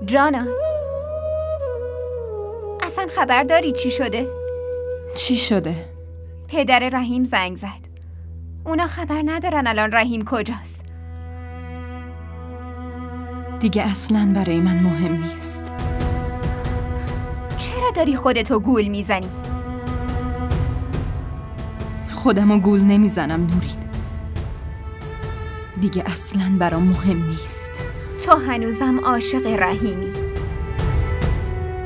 جانان، اصلا خبر داری چی شده؟ چی شده؟ پدر رحیم زنگ زد. اونا خبر ندارن الان رحیم کجاست. دیگه اصلاً برای من مهم نیست. چرا داری خودتو گول میزنی؟ خودمو گول نمیزنم نورین. دیگه اصلاً برام مهم نیست. تو هنوزم عاشق رحیمی،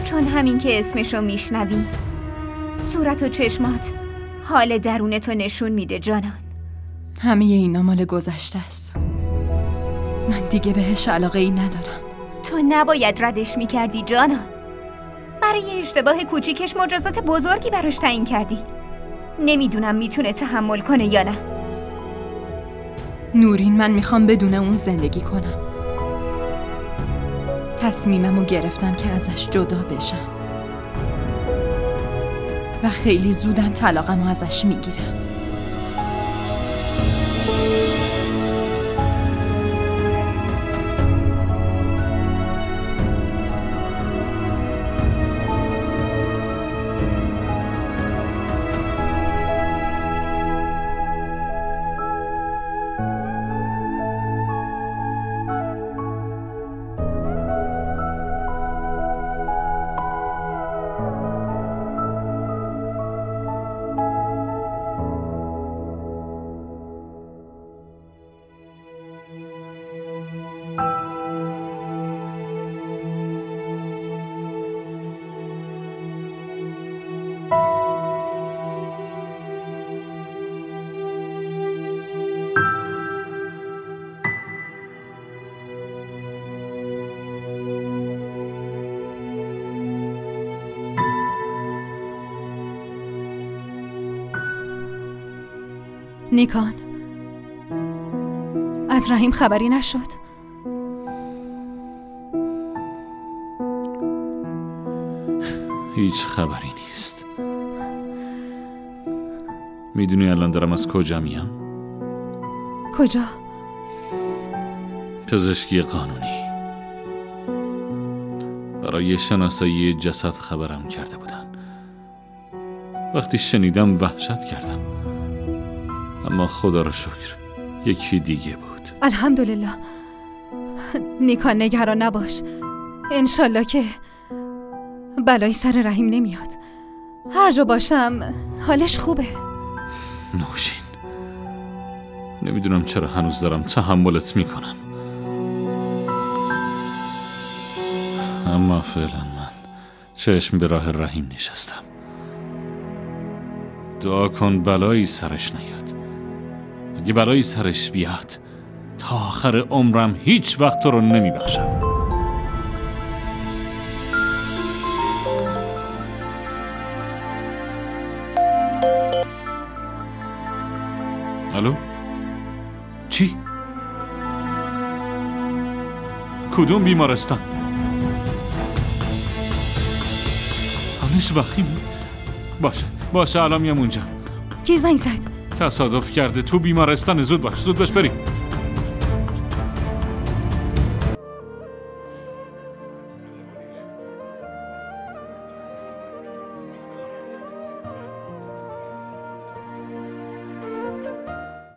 چون همین که اسمشو میشنوی صورت و چشمات حال درونتو نشون میده جانان. همه اینا مال گذشته است. من دیگه بهش علاقه ای ندارم. تو نباید ردش میکردی جانان. برای اشتباه کوچیکش مجازات بزرگی براش تعیین کردی. نمیدونم میتونه تحمل کنه یا نه. نورین، من میخوام بدون اون زندگی کنم. تصمیممو گرفتم که ازش جدا بشم و خیلی زودم طلاقمو ازش میگیرم. نیکان، از رحیم خبری نشد؟ هیچ خبری نیست. میدونی الان دارم از کجا میام؟ کجا؟ پزشکی قانونی. برای شناسایی جسد خبرم کرده بودن. وقتی شنیدم وحشت کردم، اما خدا را شکر یکی دیگه بود. الحمدلله. نیکان، نگران نباش. انشالله که بلایی سر رحیم نمیاد. هر جا باشم حالش خوبه. نوشین، نمیدونم چرا هنوز دارم تحملت میکنم، اما فعلا من چشم به راه رحیم نشستم. دعا کن بلایی سرش نیاد. اگه بلایی سرش بیاد تا آخر عمرم هیچ وقت تو رو نمیبخشم. الو؟ چی؟ کدوم بیمارستان؟ حالش وخیمه؟ باشه الان میام اونجا. کی زنگ زد؟ تصادف کرده تو بیمارستان. زود باش بریم.